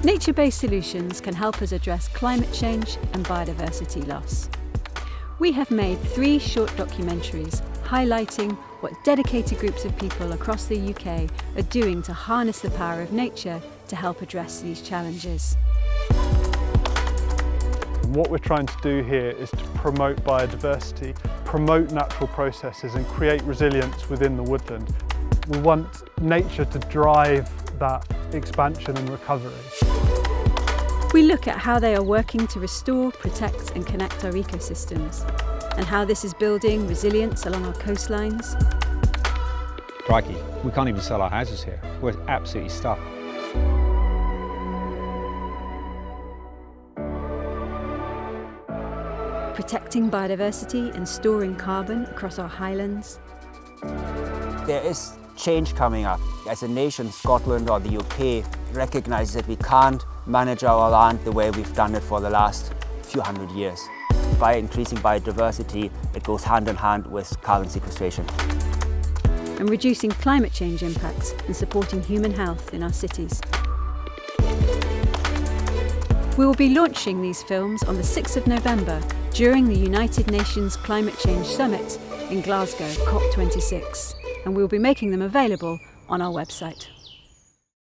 Nature-based solutions can help us address climate change and biodiversity loss. We have made 3 short documentaries highlighting what dedicated groups of people across the UK are doing to harness the power of nature to help address these challenges. What we're trying to do here is to promote biodiversity, promote natural processes and create resilience within the woodland. We want nature to drive that expansion and recovery. We look at how they are working to restore, protect and connect our ecosystems, and how this is building resilience along our coastlines. Crikey, we can't even sell our houses here. We're absolutely stuffed. Protecting biodiversity and storing carbon across our highlands. There is change coming up. As a nation, Scotland or the UK recognises that we can't manage our land the way we've done it for the last few hundred years. By increasing biodiversity, it goes hand in hand with carbon sequestration. And reducing climate change impacts and supporting human health in our cities. We will be launching these films on the 6th of November during the United Nations Climate Change Summit in Glasgow, COP26, and we will be making them available on our website.